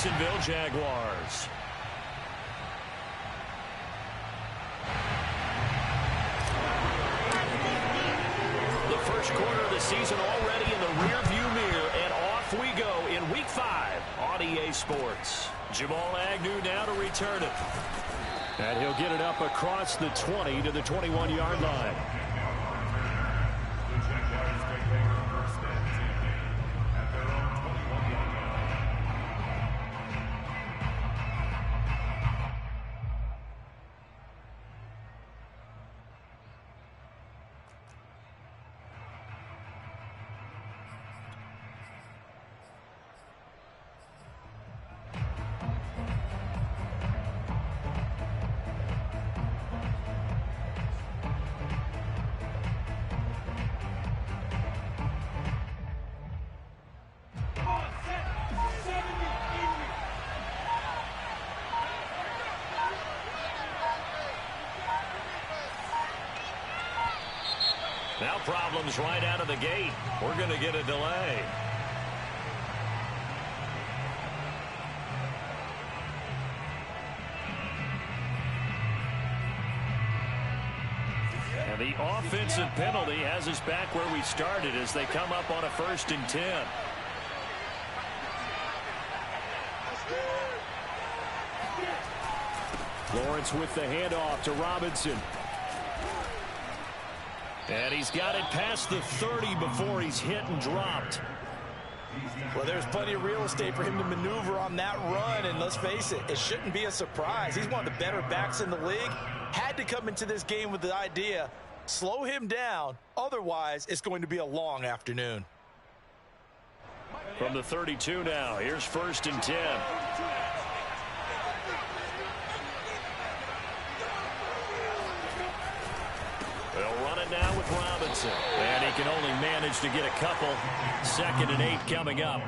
Jacksonville Jaguars. The first quarter of the season already in the rearview mirror, and off we go in Week 5 on EA Sports. Jamal Agnew now to return it. And he'll get it up across the 20 to the 21-yard line. Now problems right out of the gate. We're going to get a delay. And the offensive penalty has us back where we started as they come up on a 1st and 10. Lawrence with the handoff to Robinson. And he's got it past the 30 before he's hit and dropped. Well, there's plenty of real estate for him to maneuver on that run, and let's face it, it shouldn't be a surprise. He's one of the better backs in the league. Had to come into this game with the idea, slow him down, otherwise it's going to be a long afternoon. From the 32 now, here's 1st and 10. They'll run it now with Robinson. And he can only manage to get a couple. 2nd and 8 coming up.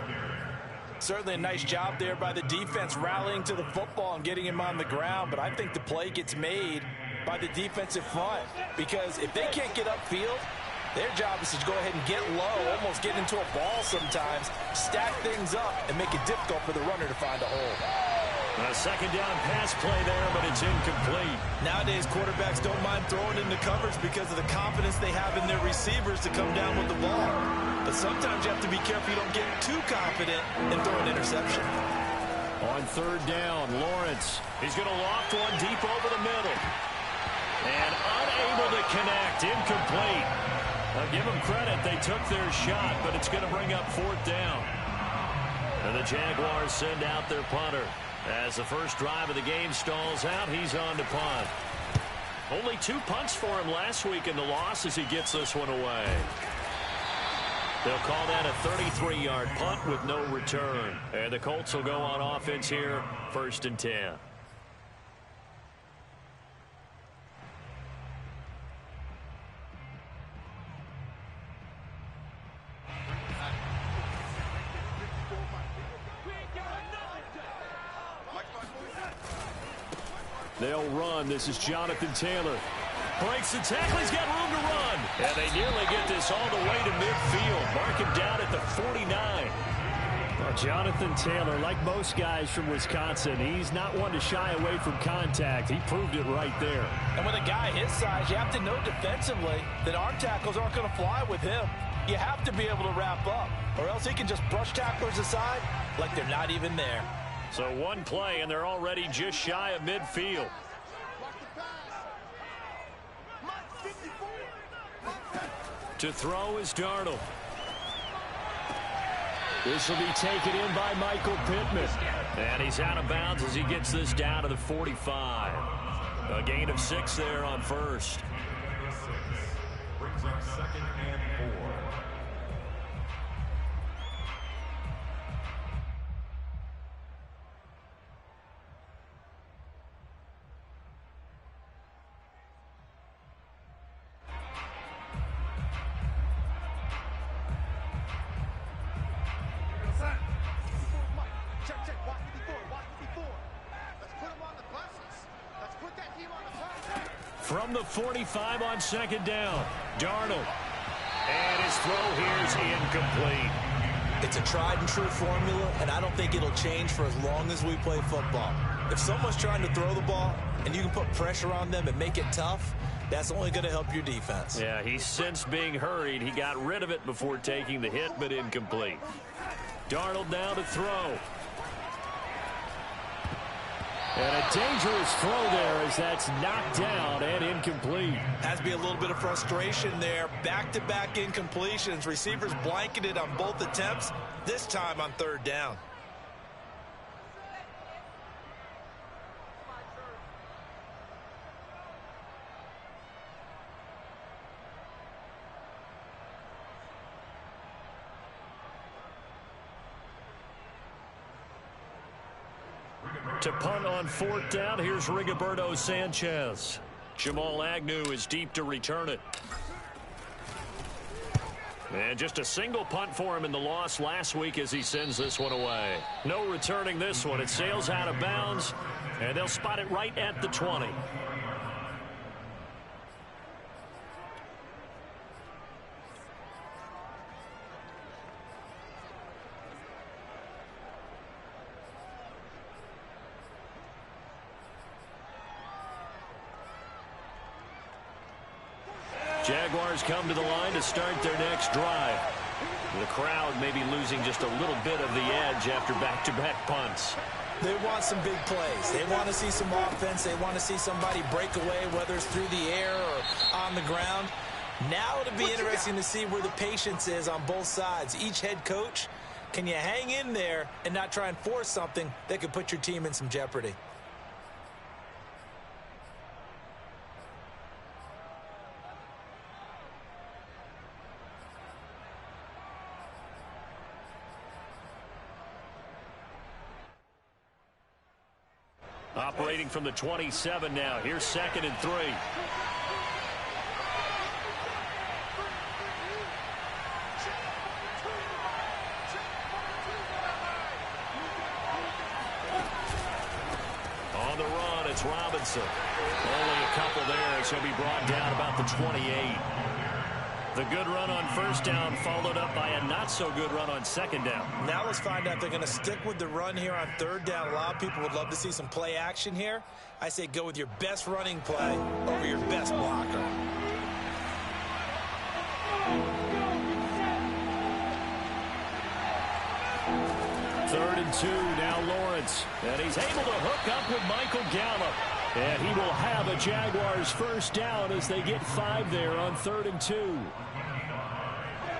Certainly a nice job there by the defense rallying to the football and getting him on the ground. But I think the play gets made by the defensive front. Because if they can't get upfield, their job is to go ahead and get low, almost get into a ball sometimes, stack things up, and make it difficult for the runner to find a hole. A 2nd down pass play there, but it's incomplete. Nowadays, quarterbacks don't mind throwing into coverage because of the confidence they have in their receivers to come down with the ball. But sometimes you have to be careful you don't get too confident and throw an interception. On 3rd down, Lawrence. He's going to loft one deep over the middle. And unable to connect. Incomplete. I'll give them credit. They took their shot, but it's going to bring up 4th down. And the Jaguars send out their punter. As the first drive of the game stalls out, he's on to punt. Only 2 punts for him last week in the loss as he gets this one away. They'll call that a 33-yard punt with no return. And the Colts will go on offense here, 1st and 10. They'll run. This is Jonathan Taylor. Breaks the tackle. He's got room to run. And they nearly get this all the way to midfield. Mark him down at the 49. Well, Jonathan Taylor, like most guys from Wisconsin, he's not one to shy away from contact. He proved it right there. And with a guy his size, you have to know defensively that arm tackles aren't going to fly with him. You have to be able to wrap up, or else he can just brush tacklers aside like they're not even there. So one play, and they're already just shy of midfield. To throw is Darnold. This will be taken in by Michael Pittman. And he's out of bounds as he gets this down to the 45. A gain of 6 there on 1st. Brings up 2nd and 4. From the 45 on 2nd down, Darnold. And his throw here is incomplete. It's a tried and true formula, and I don't think it'll change for as long as we play football. If someone's trying to throw the ball and you can put pressure on them and make it tough, that's only going to help your defense. Yeah, he sensed being hurried. He got rid of it before taking the hit, but incomplete. Darnold now to throw. And a dangerous throw there as that's knocked down and incomplete. Has to be a little bit of frustration there. Back-to-back incompletions. Receivers blanketed on both attempts, this time on third down. To punt on fourth down, here's Rigoberto Sanchez. Jamal Agnew is deep to return it. And just a single punt for him in the loss last week as he sends this one away. No returning this one. It sails out of bounds, and they'll spot it right at the 20. Jaguars come to the line to start their next drive. The crowd may be losing just a little bit of the edge after back-to-back punts. They want some big plays. They want to see some offense. They want to see somebody break away, whether it's through the air or on the ground. Now it'll be interesting to see where the patience is on both sides. Each head coach, can you hang in there and not try and force something that could put your team in some jeopardy? Operating from the 27 now. Here's 2nd and 3. On the run, it's Robinson. Only a couple there as he'll be brought down about the 28. The good run on first down followed up by a not-so-good run on second down. Now let's find out if they're going to stick with the run here on third down. A lot of people would love to see some play action here. I say go with your best running play over your best blocker. Third and 2, now Lawrence. And he's able to hook up with Michael Gallup. And he will have a Jaguars first down as they get 5 there on 3rd and 2.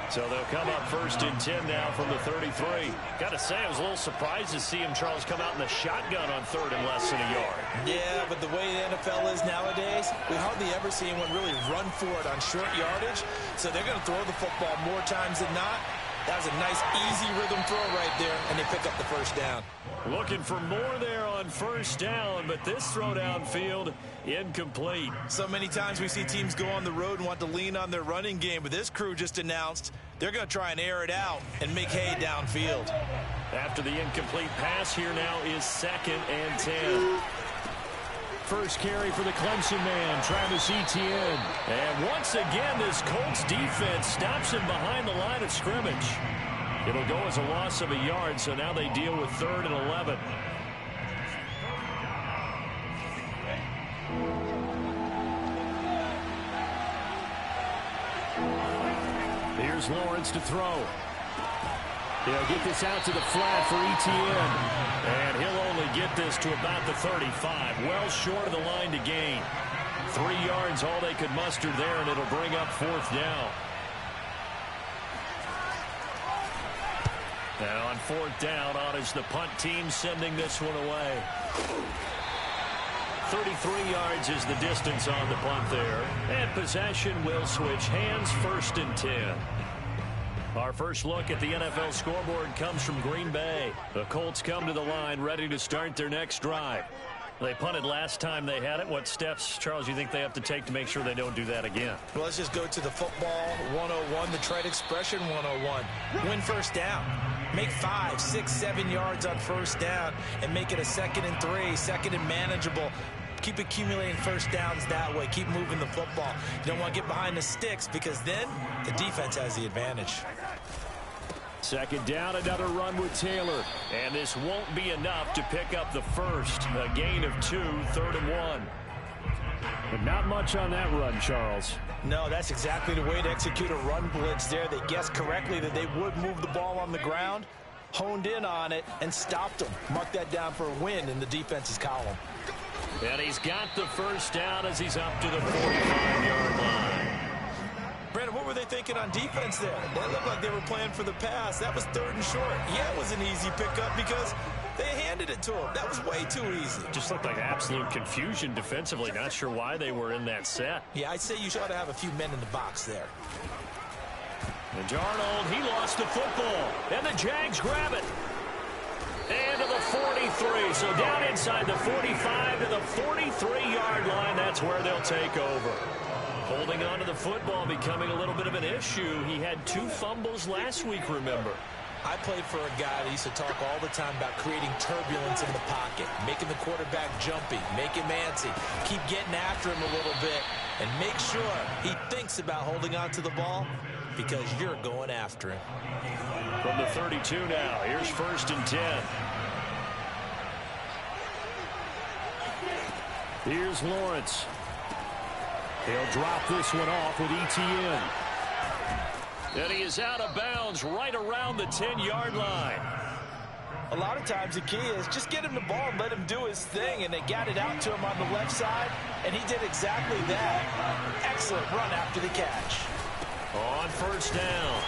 So they'll come up 1st and 10 now from the 33. Got to say, I was a little surprised to see him, Charles, come out in the shotgun on 3rd and less than a yard. Yeah, but the way the NFL is nowadays, we hardly ever see anyone really run for it on short yardage. So they're going to throw the football more times than not. That was a nice, easy rhythm throw right there, and they pick up the first down. Looking for more there on first down, but this throw downfield, incomplete. So many times we see teams go on the road and want to lean on their running game, but this crew just announced they're going to try and air it out and make hay downfield. After the incomplete pass, here now is 2nd and 10. First carry for the Clemson man, Travis Etienne. And once again, this Colts defense stops him behind the line of scrimmage. It'll go as a loss of a yard, so now they deal with 3rd and 11. Here's Lawrence to throw. He'll get this out to the flat for Etienne. And he'll only get this to about the 35. Well short of the line to gain. 3 yards, all they could muster there, and it'll bring up 4th down. Now on 4th down, on is the punt team sending this one away. 33 yards is the distance on the punt there. And possession will switch hands, 1st and 10. Our first look at the NFL scoreboard comes from Green Bay. The Colts come to the line ready to start their next drive. They punted last time they had it. What steps, Charles, you think they have to take to make sure they don't do that again? Well, let's just go to the football 101, the trade expression 101. Win first down. Make 5, 6, 7 yards on first down and make it a 2nd and 3, 2nd and manageable. Keep accumulating first downs that way. Keep moving the football. You don't want to get behind the sticks because then the defense has the advantage. Second down, another run with Taylor. And this won't be enough to pick up the first. A gain of 2, 3rd and 1. But not much on that run, Charles. No, that's exactly the way to execute a run blitz there. They guessed correctly that they would move the ball on the ground, honed in on it, and stopped them. Mark that down for a win in the defense's column. And he's got the first down as he's up to the 45-yard line. Brandon, what were they thinking on defense there? They looked like they were playing for the pass. That was 3rd and short. Yeah, it was an easy pickup because they handed it to him. That was way too easy. Just looked like absolute confusion defensively. Not sure why they were in that set. Yeah, I'd say you should have a few men in the box there. And Darnold, he lost the football. And the Jags grab it. And to the 43. So down inside the 45 to the 43-yard line. That's where they'll take over. Holding on to the football becoming a little bit of an issue. He had 2 fumbles last week, remember. I played for a guy that used to talk all the time about creating turbulence in the pocket, making the quarterback jumpy, make him antsy, keep getting after him a little bit, and make sure he thinks about holding on to the ball because you're going after him. From the 32 now, here's 1st and 10. Here's Lawrence. He'll drop this one off with ETN. And he is out of bounds right around the 10-yard line. A lot of times the key is just get him the ball and let him do his thing, and they got it out to him on the left side, and he did exactly that. Excellent run after the catch. On 1st down,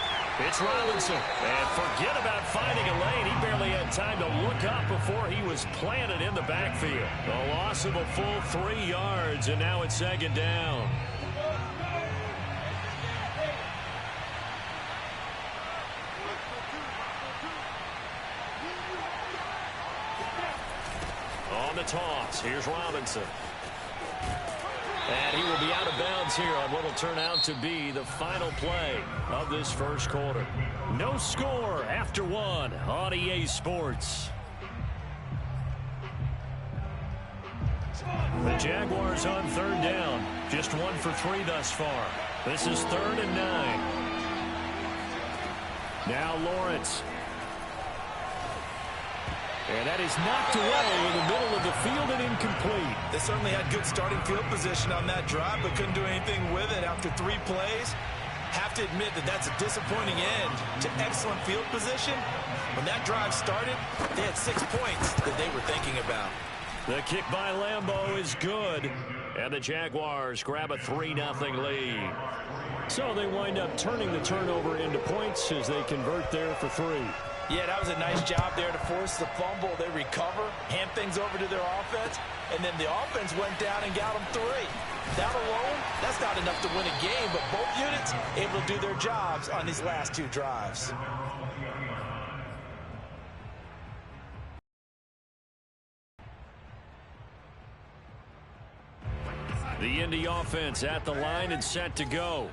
it's Robinson. And forget about finding a lane. He barely had time to look up before he was planted in the backfield. A loss of a full 3 yards, and now it's 2nd down. On the toss, here's Robinson. And he will be out of bounds here on what will turn out to be the final play of this first quarter. No score after 1 on EA Sports. The Jaguars on 3rd down. Just 1 for 3 thus far. This is 3rd and 9. Now Lawrence. And that is knocked away in the middle of the field and incomplete. They certainly had good starting field position on that drive, but couldn't do anything with it after 3 plays. Have to admit that that's a disappointing end to excellent field position. When that drive started, they had 6 points that they were thinking about. The kick by Lambeau is good, and the Jaguars grab a 3-0 lead. So they wind up turning the turnover into points as they convert there for 3. Yeah, that was a nice job there to force the fumble. They recover, hand things over to their offense, and then the offense went down and got them 3. That alone, that's not enough to win a game, but both units able to do their jobs on these last 2 drives. The Indy offense at the line and set to go.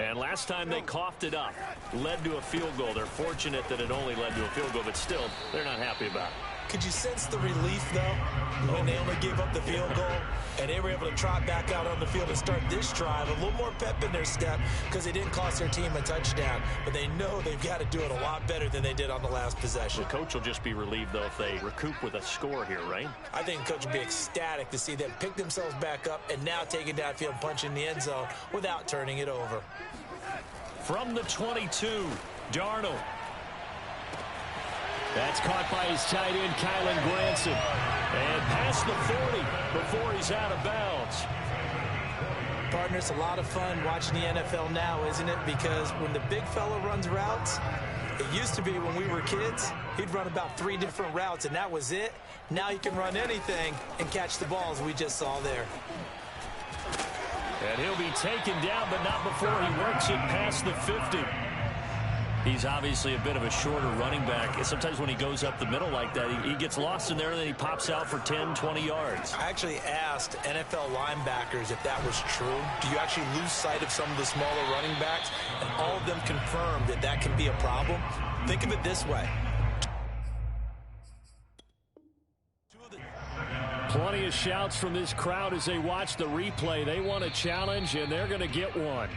And last time they coughed it up, led to a field goal. They're fortunate that it only led to a field goal, but still, they're not happy about it. Could you sense the relief, though, when they only gave up the field goal and they were able to trot back out on the field and start this drive? A little more pep in their step because they didn't cost their team a touchdown, but they know they've got to do it a lot better than they did on the last possession. The coach will just be relieved, though, if they recoup with a score here, right? I think the coach will be ecstatic to see them pick themselves back up and now take it downfield and punch in the end zone without turning it over. From the 22, Darnold. That's caught by his tight end, Kylen Granson. And past the 40 before he's out of bounds. Partner, it's a lot of fun watching the NFL now, isn't it? Because when the big fella runs routes, it used to be when we were kids, he'd run about 3 different routes, and that was it. Now he can run anything and catch the balls we just saw there. And he'll be taken down, but not before he works it past the 50. He's obviously a bit of a shorter running back. Sometimes when he goes up the middle like that, he gets lost in there, and then he pops out for 10, 20 yards. I actually asked NFL linebackers if that was true. Do you actually lose sight of some of the smaller running backs? And all of them confirmed that that can be a problem. Think of it this way. Plenty of shouts from this crowd as they watch the replay. They want a challenge, and they're going to get one.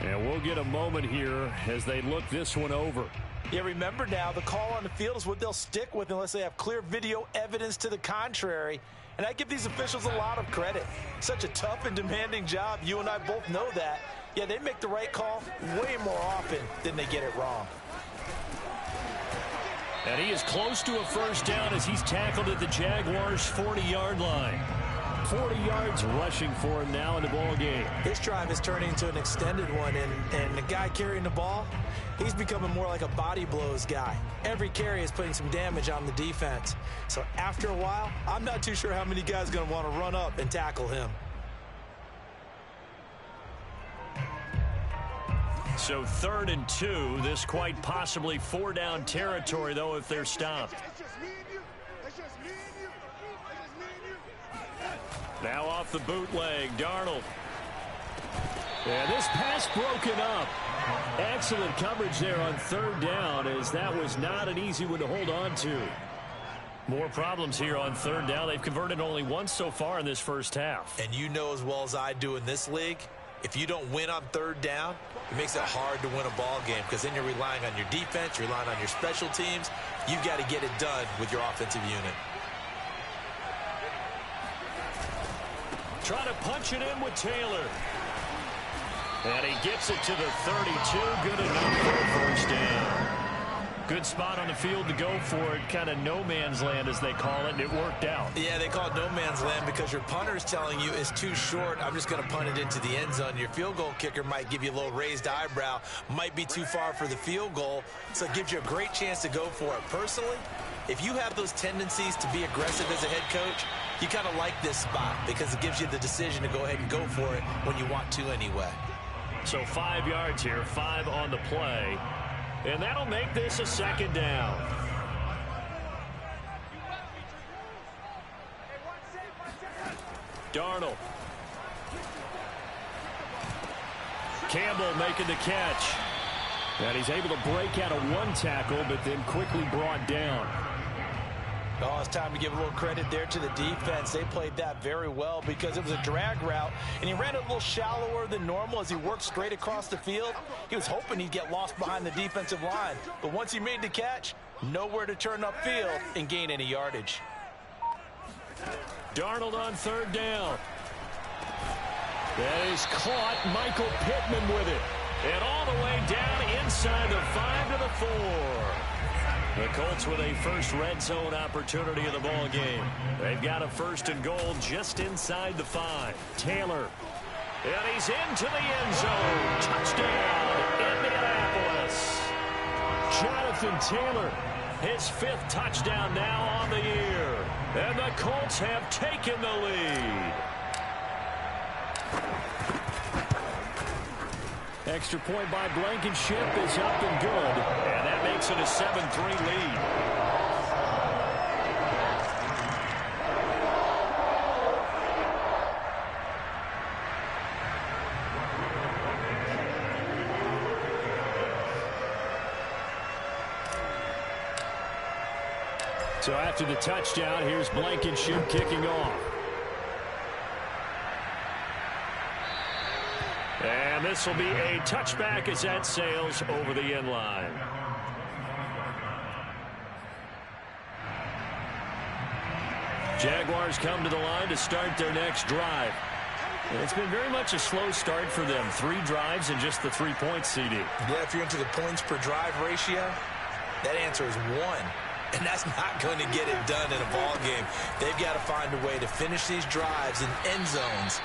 And we'll get a moment here as they look this one over. Yeah, remember now, the call on the field is what they'll stick with unless they have clear video evidence to the contrary. And I give these officials a lot of credit. Such a tough and demanding job. You and I both know that. Yeah, they make the right call way more often than they get it wrong. And he is close to a first down as he's tackled at the Jaguars' 40-yard line. 40 yards rushing for him now in the ball game. This drive is turning into an extended one, and the guy carrying the ball, he's becoming more like a body blows guy. Every carry is putting some damage on the defense. So after a while, I'm not too sure how many guys are going to want to run up and tackle him. So 3rd and 2, this quite possibly 4-down territory, though, if they're stopped. Now off the bootleg, Darnold. And this pass broken up. Excellent coverage there on 3rd down, as that was not an easy one to hold on to. More problems here on 3rd down. They've converted only once so far in this first half. And you know as well as I do in this league, if you don't win on 3rd down, it makes it hard to win a ball game because then you're relying on your defense, you're relying on your special teams. You've got to get it done with your offensive unit. Trying to punch it in with Taylor. And he gets it to the 32. Good enough for a first down. Good spot on the field to go for it. Kind of no man's land, as they call it, and it worked out. Yeah, they call it no man's land because your punter is telling you it's too short. I'm just going to punt it into the end zone. Your field goal kicker might give you a little raised eyebrow. Might be too far for the field goal. So it gives you a great chance to go for it. Personally, if you have those tendencies to be aggressive as a head coach, you kind of like this spot because it gives you the decision to go ahead and go for it when you want to anyway. So 5 yards here, 5 on the play. And that'll make this a 2nd down. Darnold. Campbell making the catch. And he's able to break out of one tackle, but then quickly brought down. Oh, it's time to give a little credit there to the defense. They played that very well because it was a drag route, and he ran it a little shallower than normal as he worked straight across the field. He was hoping he'd get lost behind the defensive line, but once he made the catch, nowhere to turn upfield and gain any yardage. Darnold on 3rd down. That is caught. Michael Pittman with it. And all the way down inside the 5 to the 4. The Colts with a first red zone opportunity in the ball game. They've got a 1st and goal just inside the 5. Taylor. And he's into the end zone. Touchdown, Indianapolis. Jonathan Taylor, his 5th touchdown now on the year. And the Colts have taken the lead. Extra point by Blankenship is up and good. And that makes it a 7-3 lead. So after the touchdown, here's Blankenship kicking off. And this will be a touchback as that sails over the end line. Jaguars come to the line to start their next drive. And it's been very much a slow start for them. 3 drives and just the 3 points, CD. Yeah, if you're into the points per drive ratio, that answer is 1. And that's not going to get it done in a ball game. They've got to find a way to finish these drives in end zones,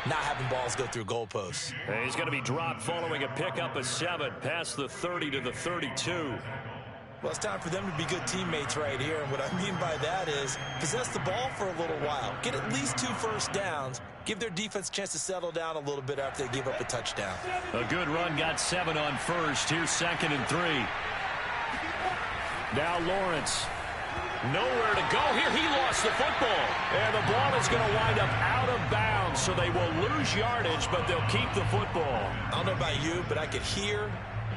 not having balls go through goalposts. And he's going to be dropped following a pickup of 7 past the 30 to the 32. Well, it's time for them to be good teammates right here. And what I mean by that is possess the ball for a little while. Get at least 2 first downs. Give their defense a chance to settle down a little bit after they give up a touchdown. A good run, got 7 on first. Here's 2nd and 3. Now Lawrence. Nowhere to go here. He lost the football. And the ball is going to wind up out of bounds, so they will lose yardage, but they'll keep the football. I don't know about you, but I could hear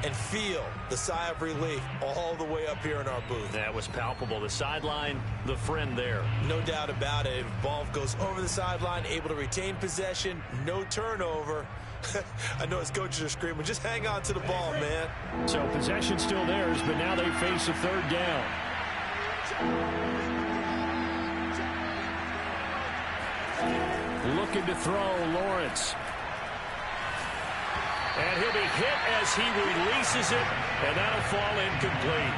and feel the sigh of relief all the way up here in our booth. That was palpable. The sideline, the friend there. No doubt about it. If the ball goes over the sideline, able to retain possession, no turnover, I know his coaches are screaming, just hang on to the ball, man. So possession still theirs, but now they face a third down. Looking to throw, Lawrence. And he'll be hit as he releases it, and that'll fall incomplete.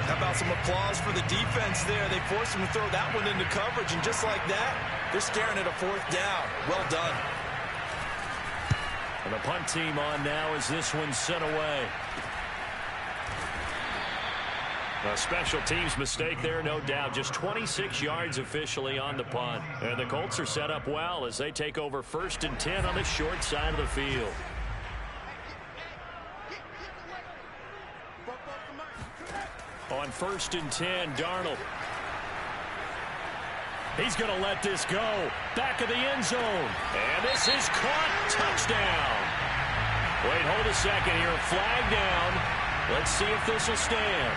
How about some applause for the defense there? They forced him to throw that one into coverage, and just like that, they're staring at a fourth down. Well done. And the punt team on now as this one's sent away. A special teams mistake there, no doubt. Just 26 yards officially on the punt. And the Colts are set up well as they take over 1st and 10 on the short side of the field. On 1st and 10, Darnold. He's going to let this go. Back of the end zone. And this is caught. Touchdown. Wait, hold a second here. Flag down. Let's see if this will stand.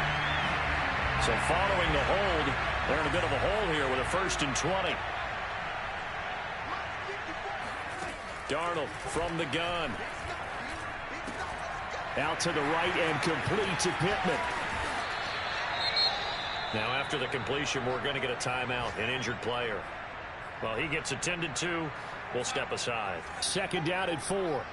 So following the hold, they're in a bit of a hole here with a 1st and 20. Darnold from the gun. Out to the right and complete to Pittman. Now after the completion, we're going to get a timeout, an injured player. Well, he gets attended to. We'll step aside. 2nd down at 4.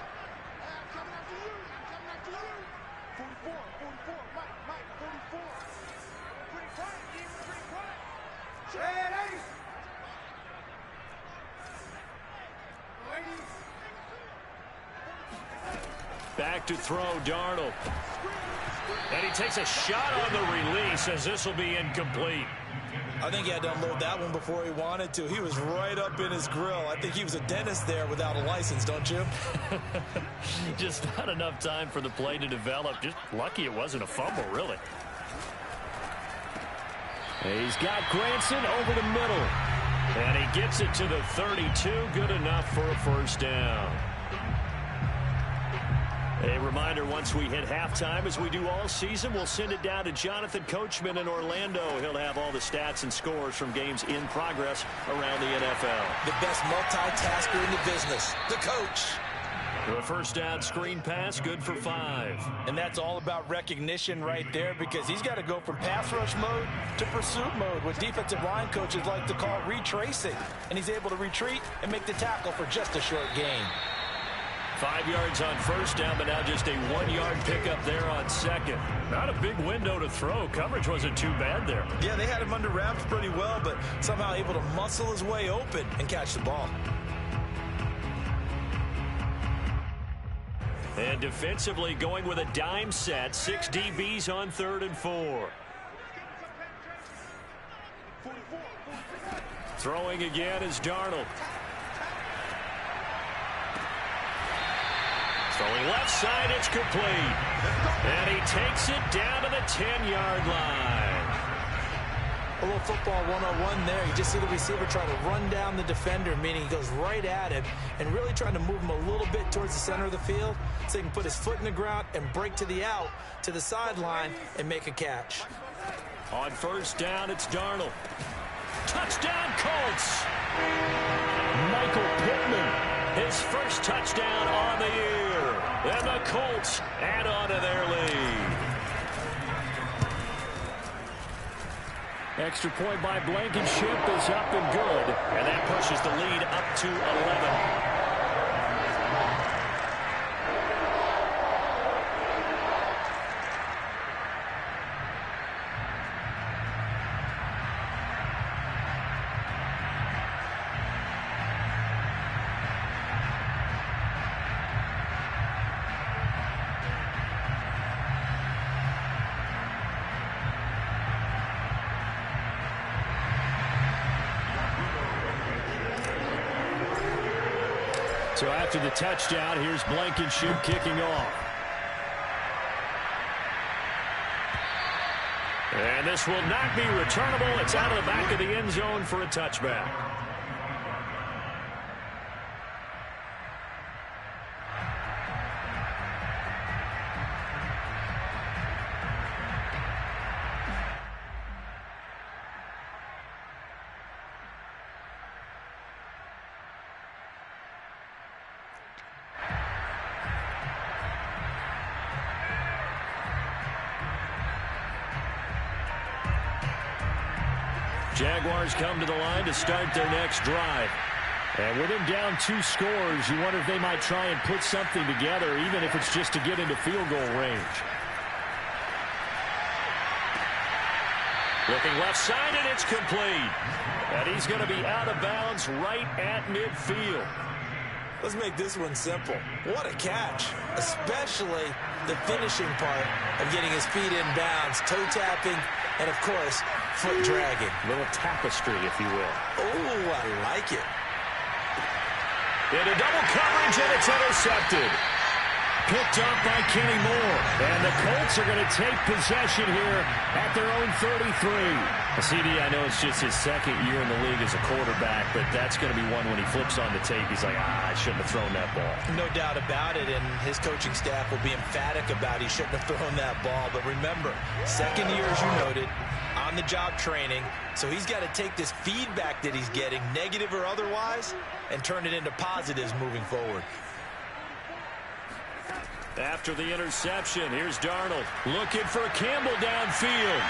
Back to throw, Darnold. And he takes a shot on the release as this will be incomplete. I think he had to unload that one before he wanted to. He was right up in his grill. I think he was a dentist there without a license, don't you? Just not enough time for the play to develop. Just lucky it wasn't a fumble, really. He's got Granson over the middle. And he gets it to the 32. Good enough for a 1st down. A reminder, once we hit halftime, as we do all season, we'll send it down to Jonathan Coachman in Orlando. He'll have all the stats and scores from games in progress around the NFL. The best multitasker in the business, the coach. The 1st down screen pass, good for 5. And that's all about recognition right there, because he's got to go from pass rush mode to pursuit mode, what defensive line coaches like to call retracing. And he's able to retreat and make the tackle for just a short gain. 5 yards on 1st down, but now just a 1-yard pickup there on 2nd. Not a big window to throw. Coverage wasn't too bad there. Yeah, they had him under wraps pretty well, but somehow able to muscle his way open and catch the ball. And defensively going with a dime set. 6 DBs on 3rd and 4. Throwing again is Darnold. Throwing left side, it's complete. And he takes it down to the 10-yard line. A little football 101 there. You just see the receiver try to run down the defender, meaning he goes right at him and really trying to move him a little bit towards the center of the field so he can put his foot in the ground and break to the out, to the sideline, and make a catch. On 1st down, it's Darnold. Touchdown, Colts! Michael Pittman. His 1st touchdown on the year. And the Colts add on to their lead. Extra point by Blankenship is up and good. And that pushes the lead up to 11. So after the touchdown, here's Blankenship kicking off. And this will not be returnable. It's out of the back of the end zone for a touchback. Jaguars come to the line to start their next drive. And with him down 2 scores, you wonder if they might try and put something together, even if it's just to get into field goal range. Looking left side, and it's complete. And he's going to be out of bounds right at midfield. Let's make this one simple. What a catch, especially the finishing part of getting his feet in bounds, toe tapping, and, of course, foot dragging. Little tapestry, if you will. Oh, I like it. Into double coverage, and it's intercepted. Picked up by Kenny Moore. And the Colts are going to take possession here at their own 33. CD, I know it's just his second year in the league as a quarterback, but that's going to be one when he flips on the tape. He's like, I shouldn't have thrown that ball. No doubt about it, and his coaching staff will be emphatic about he shouldn't have thrown that ball. But remember, second year, as you noted, on-the-job training, so he's got to take this feedback that he's getting, negative or otherwise, and turn it into positives moving forward. After the interception, here's Darnold looking for Campbell downfield.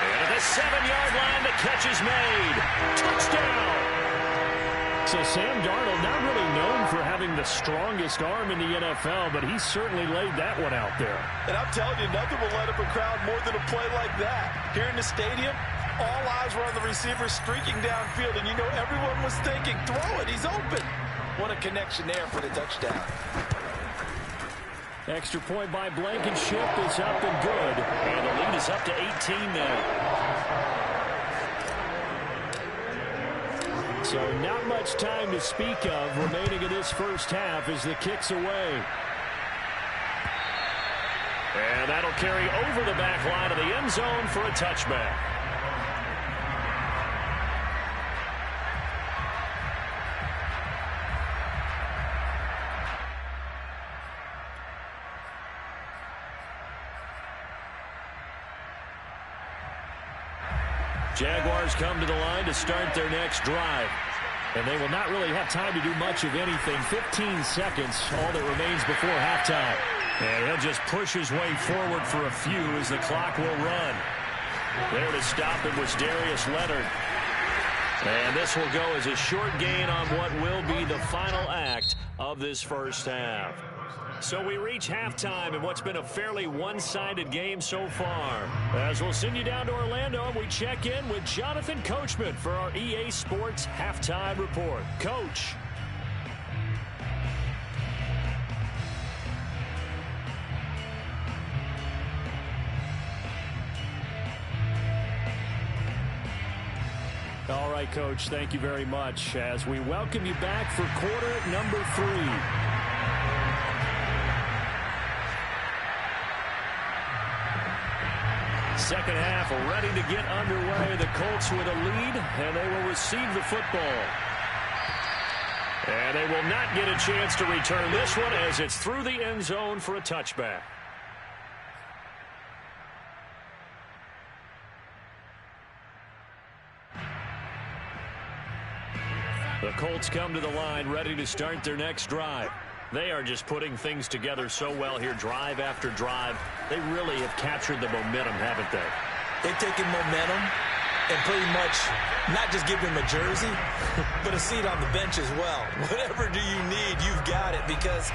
And at the 7-yard line, the catch is made. Touchdown! So Sam Darnold, not really known for having the strongest arm in the NFL, but he certainly laid that one out there. And I'm telling you, nothing will light up a crowd more than a play like that. Here in the stadium, all eyes were on the receiver streaking downfield, and you know everyone was thinking, throw it, he's open. What a connection there for the touchdown. Extra point by Blankenship is up and good. And the lead is up to 18 now. So not much time to speak of remaining in this first half as the kick's away. And that'll carry over the back line of the end zone for a touchback. Jaguars come to the line to start their next drive. And they will not really have time to do much of anything. 15 seconds, all that remains before halftime. And he'll just push his way forward for a few as the clock will run. There to stop him was Darius Leonard. And this will go as a short gain on what will be the final act of this first half. So we reach halftime in what's been a fairly one-sided game so far. As we'll send you down to Orlando, and we check in with Jonathan Coachman for our EA Sports Halftime Report. Coach. All right, Coach, thank you very much as we welcome you back for quarter number 3. Second half ready to get underway. The Colts with a lead, and they will receive the football. And they will not get a chance to return this one as it's through the end zone for a touchback. The Colts come to the line ready to start their next drive. They are just putting things together so well here, drive after drive. They really have captured the momentum, haven't they? They've taken momentum and pretty much not just give him a jersey, but a seat on the bench as well. Whatever do you need, you've got it, because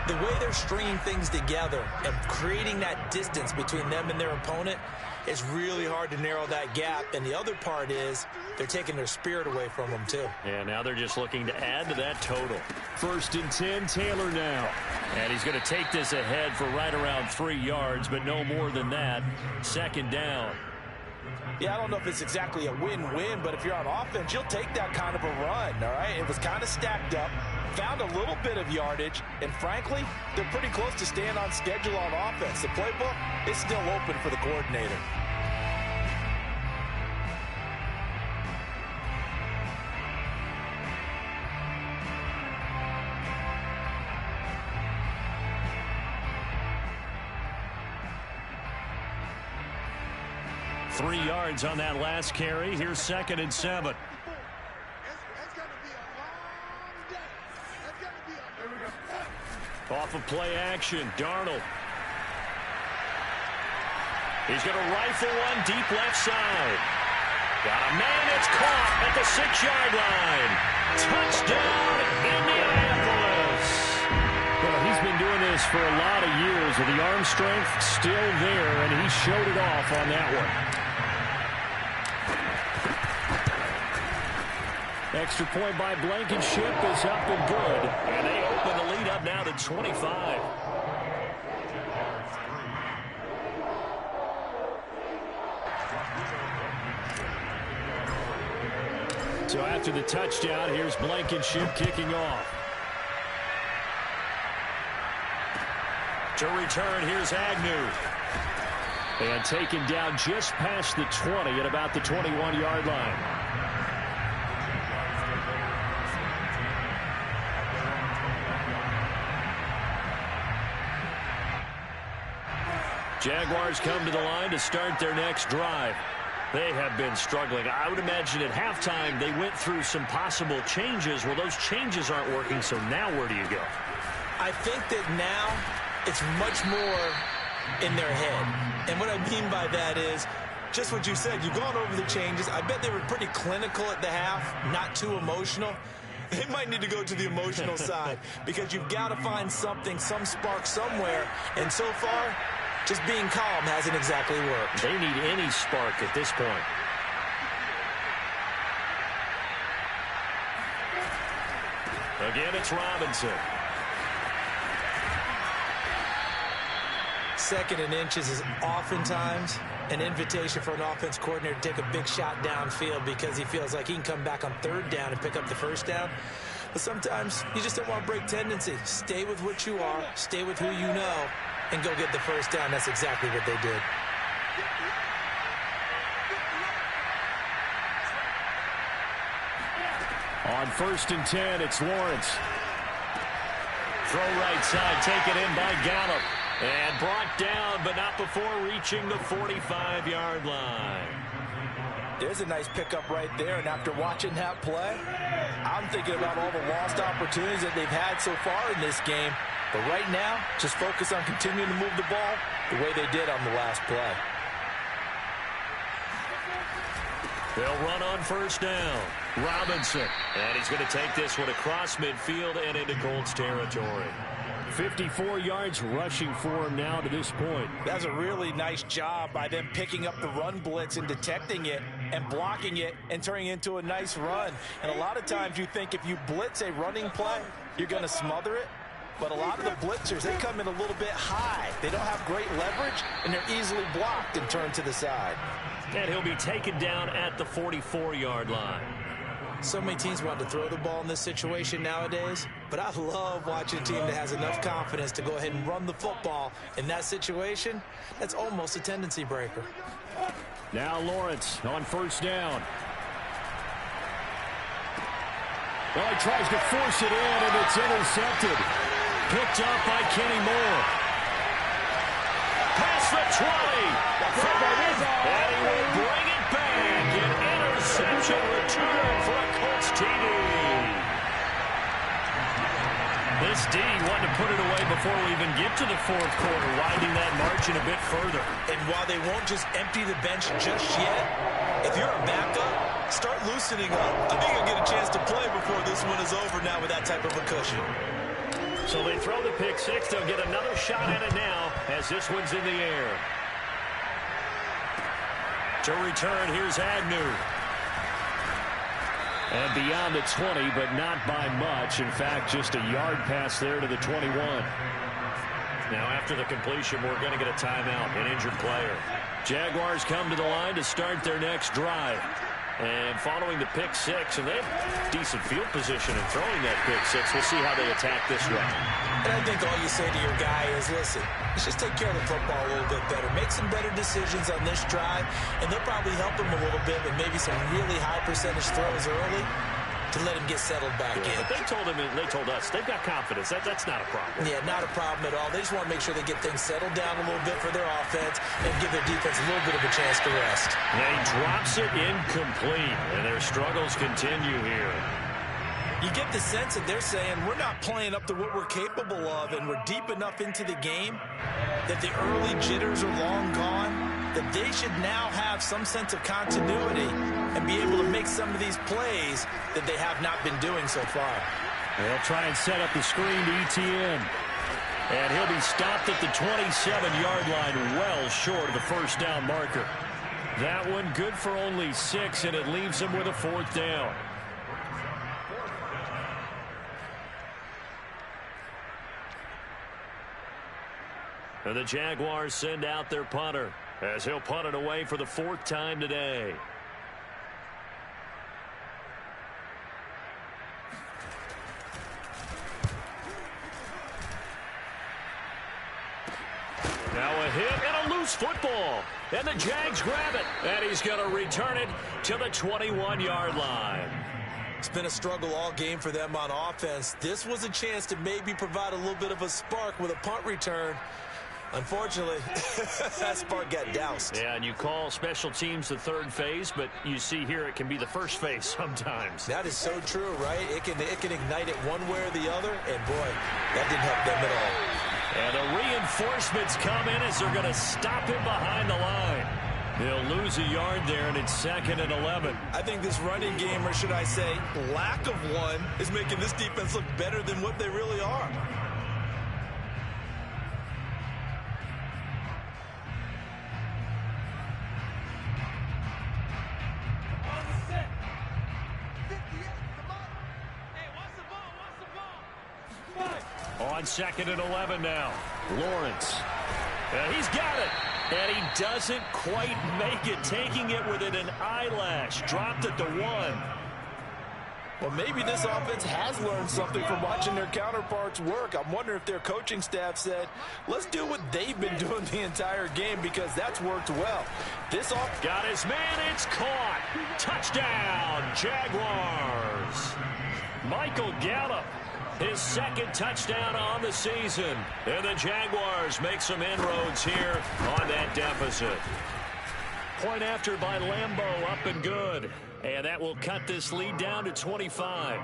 the way they're stringing things together and creating that distance between them and their opponent, it's really hard to narrow that gap. And the other part is they're taking their spirit away from them, too. Yeah, now they're just looking to add to that total. 1st and 10, Taylor now. And he's going to take this ahead for right around 3 yards, but no more than that. 2nd down. Yeah, I don't know if it's exactly a win-win, but if you're on offense, you'll take that kind of a run, all right? It was kind of stacked up, found a little bit of yardage, and frankly, they're pretty close to staying on schedule on offense. The playbook is still open for the coordinator. Three yards on that last carry. Here's 2nd and 7. Off of play action, Darnold. He's going to rifle one deep left side. Got a man that's caught at the 6-yard line. Touchdown, Indianapolis. Well, he's been doing this for a lot of years, with the arm strength still there, and he showed it off on that one. Extra point by Blankenship is up and good. And they open the lead up now to 25. So after the touchdown, here's Blankenship kicking off. To return, here's Agnew. And taken down just past the 20 at about the 21-yard line. Jaguars come to the line to start their next drive. They have been struggling. I would imagine at halftime they went through some possible changes. Well, those changes aren't working, so now where do you go? I think that now it's much more in their head. And what I mean by that is just what you said. You've gone over the changes. I bet they were pretty clinical at the half, not too emotional. They might need to go to the emotional side because you've got to find something, some spark somewhere. And so far, just being calm hasn't exactly worked. They need any spark at this point. Again, it's Robinson. 2nd and inches is oftentimes an invitation for an offense coordinator to take a big shot downfield because he feels like he can come back on 3rd down and pick up the 1st down. But sometimes you just don't want to break tendency. Stay with what you are, stay with who you know, and go get the 1st down. That's exactly what they did. On 1st and 10, it's Lawrence. Throw right side, taken in by Gallup. And brought down, but not before reaching the 45-yard line. There's a nice pickup right there, and after watching that play, I'm thinking about all the lost opportunities that they've had so far in this game. But right now, just focus on continuing to move the ball the way they did on the last play. They'll run on 1st down. Robinson. And he's going to take this one across midfield and into Colts territory. 54 yards rushing for him now to this point. That's a really nice job by them picking up the run blitz and detecting it and blocking it and turning it into a nice run. And a lot of times you think if you blitz a running play, you're going to smother it. But a lot of the blitzers, they come in a little bit high. They don't have great leverage, and they're easily blocked and turned to the side. And he'll be taken down at the 44-yard line. So many teams want to throw the ball in this situation nowadays, but I love watching a team that has enough confidence to go ahead and run the football. In that situation, that's almost a tendency breaker. Now Lawrence on 1st down. Well, he tries to force it in, and it's intercepted. Picked up by Kenny Moore. Past the 20. And he will bring it back. An interception return for a Colts TD. This D wanted to put it away before we even get to the 4th quarter, widening that margin a bit further. And while they won't just empty the bench just yet, if you're a backup, start loosening up. I think you'll get a chance to play before this one is over now with that type of a cushion. So they throw the pick 6. They'll get another shot at it now as this one's in the air. To return, here's Agnew. And beyond the 20, but not by much. In fact, just a yard pass there to the 21. Now after the completion, we're going to get a timeout, an injured player. Jaguars come to the line to start their next drive. And following the pick 6, and they have decent field position in throwing that pick 6. We'll see how they attack this one. And I think all you say to your guy is, listen, let's just take care of the football a little bit better. Make some better decisions on this drive, and they'll probably help him a little bit with maybe some really high percentage throws early to let him get settled back in. But they told him, and they told us, they've got confidence. That's not a problem. Yeah, not a problem at all. They just want to make sure they get things settled down a little bit for their offense and give their defense a little bit of a chance to rest. And he drops it incomplete, and their struggles continue here. You get the sense that they're saying we're not playing up to what we're capable of, and we're deep enough into the game that the early jitters are long gone. that they should now have some sense of continuity and be able to make some of these plays that they have not been doing so far. They'll try and set up the screen to ETN. And he'll be stopped at the 27-yard line, well short of the first down marker. That one good for only 6, and it leaves him with a 4th down. And the Jaguars send out their punter as he'll punt it away for the 4th time today. Now a hit and a loose football. And the Jags grab it. And he's going to return it to the 21-yard line. It's been a struggle all game for them on offense. This was a chance to maybe provide a little bit of a spark with a punt return. Unfortunately, that spark got doused. Yeah, and you call special teams the 3rd phase, but you see here it can be the 1st phase sometimes. That is so true, right? It can ignite it one way or the other, and boy, that didn't help them at all. And the reinforcements come in as they're going to stop him behind the line. They'll lose a yard there, and it's 2nd and 11. I think this running game, or should I say lack of one, is making this defense look better than what they really are. On 2nd and 11 now. Lawrence. And he's got it. And he doesn't quite make it. Taking it within an eyelash. Dropped at the 1. Well, maybe this offense has learned something from watching their counterparts work. I'm wondering if their coaching staff said, let's do what they've been doing the entire game, because that's worked well. This offense got his man. It's caught. Touchdown, Jaguars. Michael Gallup. His 2nd touchdown on the season. And the Jaguars make some inroads here on that deficit. Point after by Lambeau, up and good. And that will cut this lead down to 25.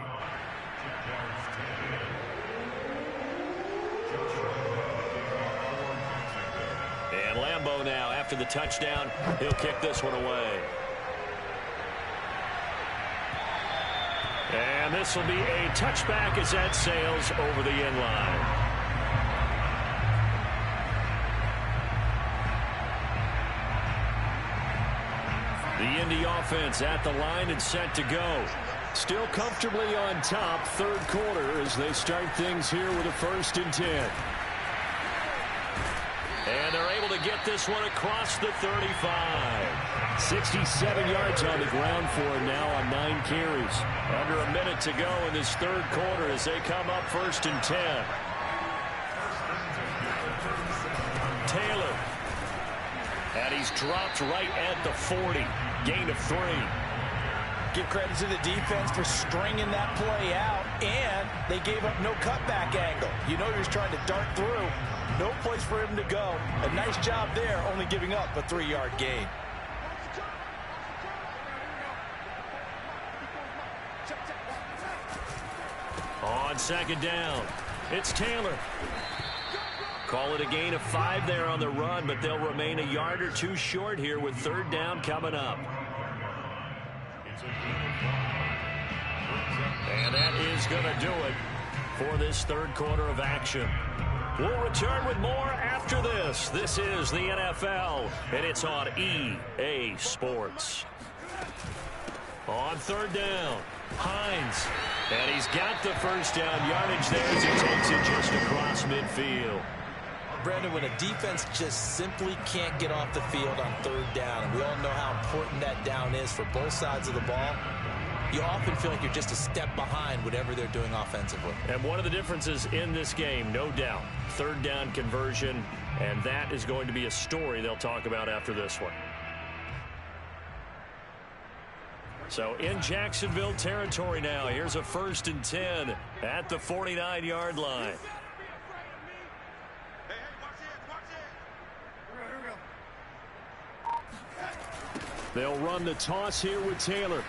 And Lambeau now, after the touchdown, he'll kick this one away. And this will be a touchback as that sails over the end line. The Indy offense at the line and set to go. Still comfortably on top, 3rd quarter as they start things here with a 1st and 10. And they're able to get this one across the 35. 67 yards on the ground for him now on 9 carries. Under a minute to go in this 3rd quarter as they come up 1st and 10. Taylor. And he's dropped right at the 40. Gain of 3. Give credit to the defense for stringing that play out, and they gave up no cutback angle. You know you're just trying to dart through. No place for him to go. A nice job there, only giving up a 3-yard gain. On 2nd down, it's Taylor. Call it a gain of 5 there on the run, but they'll remain a yard or 2 short here with 3rd down coming up. And that is going to do it for this 3rd quarter of action. We'll return with more after this. This is the NFL, and it's on EA Sports. On 3rd down, Hines. And he's got the 1st down yardage there as he takes it just across midfield. Brandon, when a defense just simply can't get off the field on 3rd down, and we all know how important that down is for both sides of the ball, you often feel like you're just a step behind whatever they're doing offensively. And one of the differences in this game, no doubt, 3rd down conversion, and that is going to be a story they'll talk about after this one. So in Jacksonville territory now, here's a 1st and 10 at the 49-yard line. They'll run the toss here with Taylor.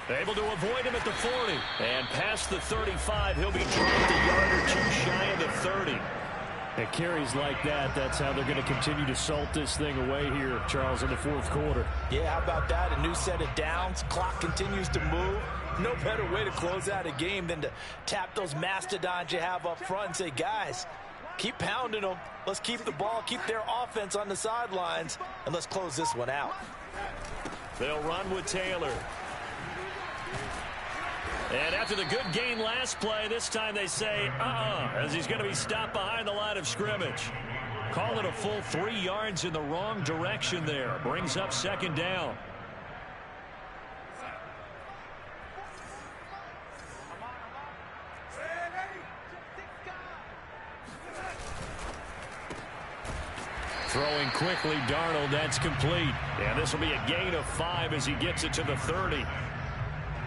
Able to avoid him at the 40. And past the 35, he'll be dropped a yard or 2 shy of the 30. At carries like that, that's how they're going to continue to salt this thing away here, Charles, in the fourth quarter. Yeah, how about that? A new set of downs. Clock continues to move. No better way to close out a game than to tap those mastodons you have up front and say, guys, keep pounding them. Let's keep the ball, keep their offense on the sidelines, and let's close this one out. They'll run with Taylor. And after the good gain last play, this time they say, as he's going to be stopped behind the line of scrimmage. Call it a full 3 yards in the wrong direction there. Brings up second down. Throwing quickly, Darnold, that's complete. And this will be a gain of 5 as he gets it to the 30.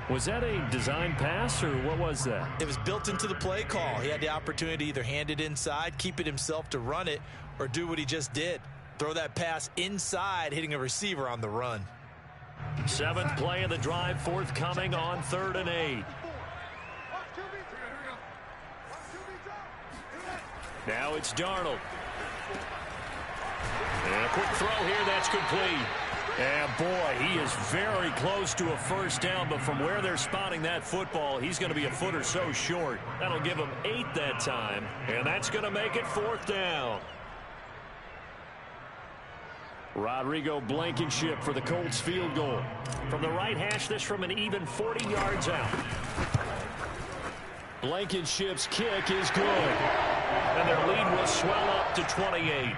Was that a design pass, or what was that? It was built into the play call. He had the opportunity to either hand it inside, keep it himself to run it, or do what he just did. Throw that pass inside, hitting a receiver on the run. 7th play of the drive, forthcoming on 3rd and 8. Now it's Darnold. And a quick throw here, that's complete. And boy, he is very close to a first down, but from where they're spotting that football, he's going to be a foot or so short. That'll give him 8 that time, and that's going to make it 4th down. Rodrigo Blankenship for the Colts field goal. From the right hash, this from an even 40 yards out. Blankenship's kick is good. And their lead will swell up to 28.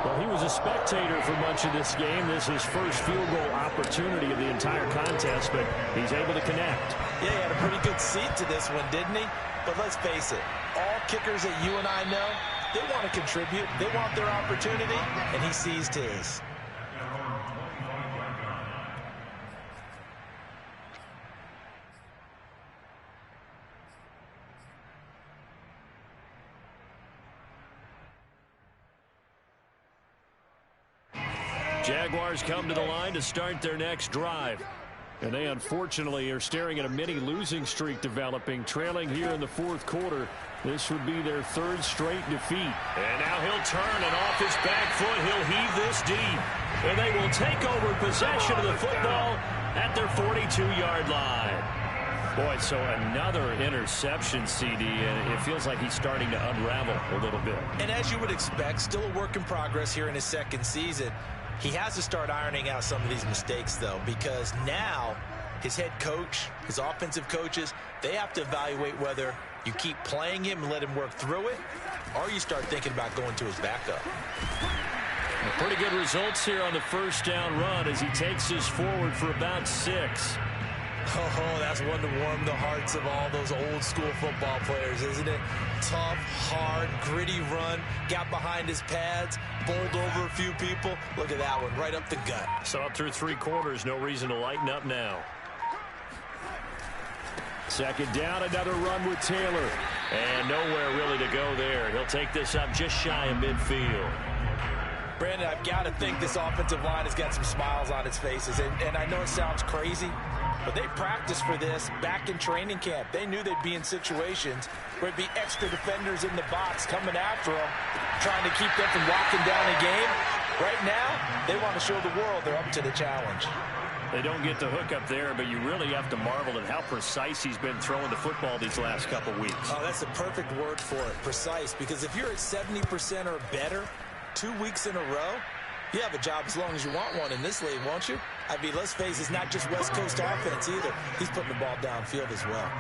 Well, he was a spectator for much of this game. This is his first field goal opportunity of the entire contest, but he's able to connect. Yeah, he had a pretty good seat to this one, didn't he? But let's face it, all kickers that you and I know, they want to contribute. They want their opportunity, and he seized his. Jaguars come to the line to start their next drive. And they unfortunately are staring at a mini losing streak developing, trailing here in the fourth quarter. This would be their 3rd straight defeat. And now he'll turn, and off his back foot, he'll heave this deep. And they will take over possession of the football at their 42-yard line. Boy, so another interception, CD, and it feels like he's starting to unravel a little bit. And as you would expect, still a work in progress here in his 2nd season. He has to start ironing out some of these mistakes, though, because now his head coach, his offensive coaches, they have to evaluate whether you keep playing him and let him work through it, or you start thinking about going to his backup. Pretty good results here on the first down run as he takes us forward for about 6. Oh, that's one to warm the hearts of all those old school football players, isn't it? Tough, hard, gritty run, got behind his pads, bowled over a few people. Look at that one, right up the gut. So up through 3 quarters, no reason to lighten up now. 2nd down, another run with Taylor. And nowhere really to go there. He'll take this up just shy of midfield. Brandon, I've got to think this offensive line has got some smiles on its faces. And I know it sounds crazy, but they practiced for this back in training camp. They knew they'd be in situations where it'd be extra defenders in the box coming after them, trying to keep them from locking down a game. Right now, they want to show the world they're up to the challenge. They don't get the hook up there, but you really have to marvel at how precise he's been throwing the football these last couple weeks. Oh, that's the perfect word for it, precise, because if you're at 70% or better 2 weeks in a row, you have a job as long as you want one in this league, won't you? I mean, let's face it, it's not just West Coast offense either. He's putting the ball downfield as well.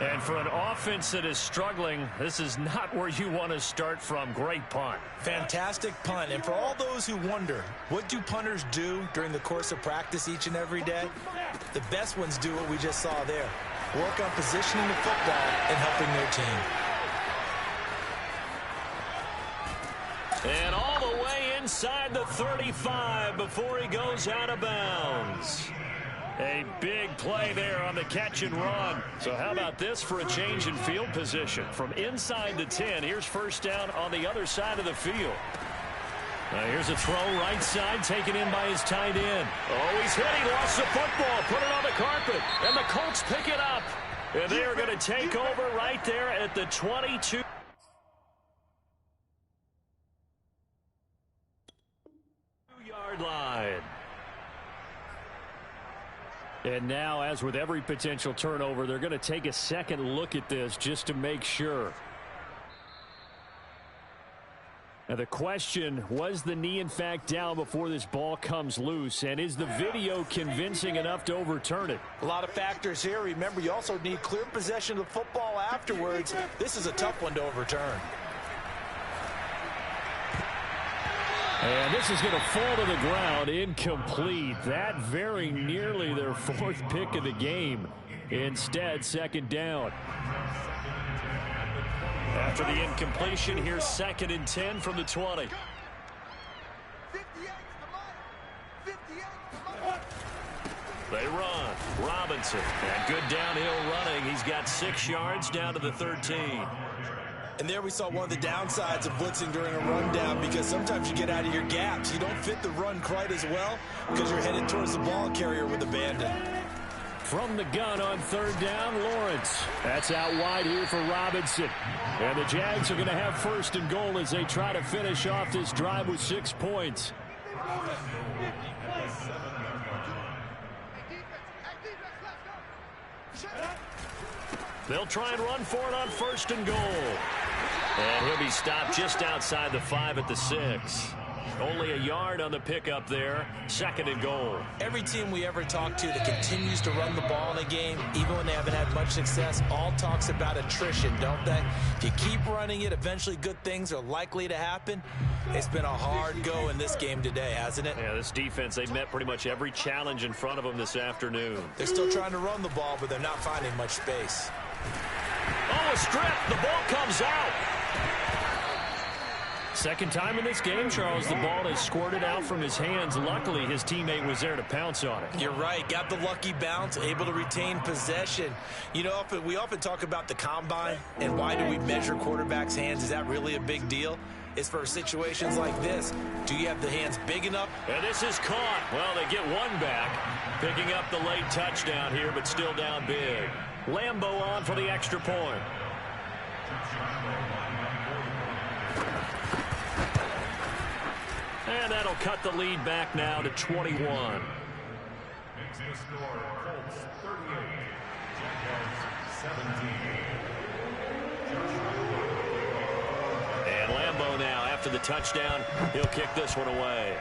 And for an offense that is struggling, this is not where you want to start from. Great punt. Fantastic punt. And for all those who wonder, what do punters do during the course of practice each and every day? The best ones do what we just saw there. Work on positioning the football and helping their team. And all the way inside the 35 before he goes out of bounds. A big play there on the catch and run. So how about this for a change in field position? From inside the 10, here's first down on the other side of the field. Now here's a throw right side taken in by his tight end. Oh, he's hit. He lost the football. Put it on the carpet. And the Colts pick it up. And they are going to take over right there at the 22. And now, as with every potential turnover, they're going to take a second look at this just to make sure. Now the question, was the knee in fact down before this ball comes loose? And is the video convincing enough to overturn it? A lot of factors here. Remember, you also need clear possession of the football afterwards. This is a tough one to overturn. And this is going to fall to the ground, incomplete. That very nearly their fourth pick of the game. Instead, second down. After the incompletion, here's 2nd and 10 from the 20. They run. Robinson. And good downhill running. He's got 6 yards down to the 13. And there we saw one of the downsides of blitzing during a rundown, because sometimes you get out of your gaps. You don't fit the run quite as well because you're headed towards the ball carrier with abandon. From the gun on 3rd down, Lawrence. That's out wide here for Robinson. And the Jags are going to have 1st and goal as they try to finish off this drive with 6 points. They'll try and run for it on 1st and goal. And he'll be stopped just outside the 5 at the 6. Only a yard on the pickup there. 2nd and goal. Every team we ever talk to that continues to run the ball in a game, even when they haven't had much success, all talks about attrition, don't they? If you keep running it, eventually good things are likely to happen. It's been a hard go in this game today, hasn't it? Yeah, this defense, they've met pretty much every challenge in front of them this afternoon. They're still trying to run the ball, but they're not finding much space. Oh, a strip. The ball comes out. Second time in this game, Charles, the ball has squirted out from his hands. Luckily, his teammate was there to pounce on it. You're right. Got the lucky bounce, able to retain possession. You know, we often talk about the combine and why do we measure quarterbacks' hands. Is that really a big deal? It's for situations like this. Do you have the hands big enough? And this is caught. Well, they get one back, picking up the late touchdown here, but still down big. Lambeau on for the extra point. And that'll cut the lead back now to 21. Makes the score Colts 38, Jaguars 17. And Lambeau now, after the touchdown, he'll kick this one away.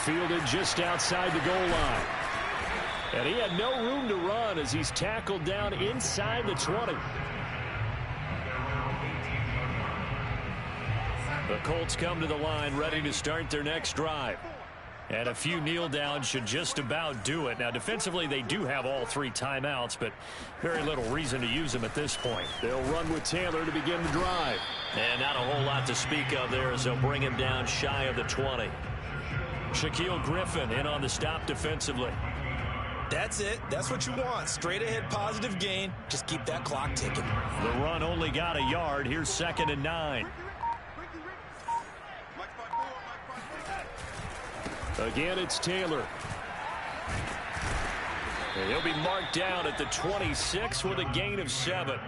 Fielded just outside the goal line. And he had no room to run as he's tackled down inside the 20. The Colts come to the line ready to start their next drive. And a few kneel downs should just about do it. Now, defensively, they do have all 3 timeouts, but very little reason to use them at this point. They'll run with Taylor to begin the drive. And not a whole lot to speak of there as they'll bring him down shy of the 20. Shaquille Griffin in on the stop defensively. That's it. That's what you want. Straight ahead positive gain. Just keep that clock ticking. The run only got a yard. Here's 2nd and 9. Again, it's Taylor. And he'll be marked down at the 26 with a gain of 7.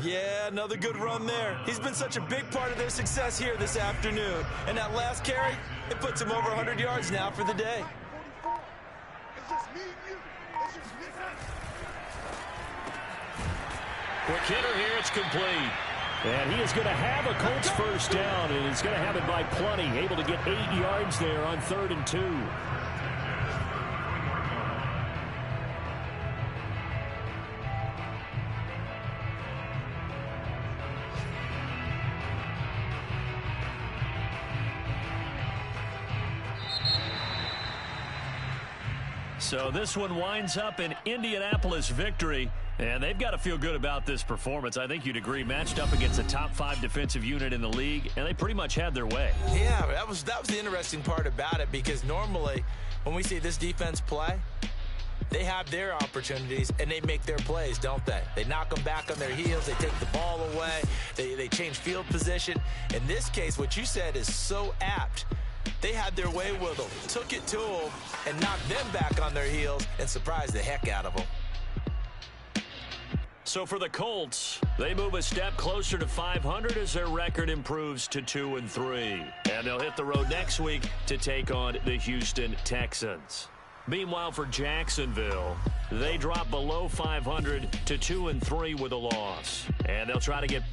Yeah, another good run there. He's been such a big part of their success here this afternoon. And that last carry, it puts him over 100 yards now for the day. Quick hitter here, it's complete. And he is going to have a Colts first down, and he's going to have it by plenty. Able to get 8 yards there on 3rd and 2. So this one winds up an Indianapolis victory, and they've got to feel good about this performance. I think you'd agree, matched up against a top 5 defensive unit in the league, and they pretty much had their way. Yeah, that was the interesting part about it, because normally when we see this defense play, they have their opportunities and they make their plays, don't they? They knock them back on their heels, they take the ball away, they change field position. In this case, what you said is so apt. They had their way with them, took it to them, and knocked them back on their heels and surprised the heck out of them. So for the Colts, they move a step closer to 500 as their record improves to 2-3. And they'll hit the road next week to take on the Houston Texans. Meanwhile, for Jacksonville, they drop below 500 to 2-3 with a loss. And they'll try to get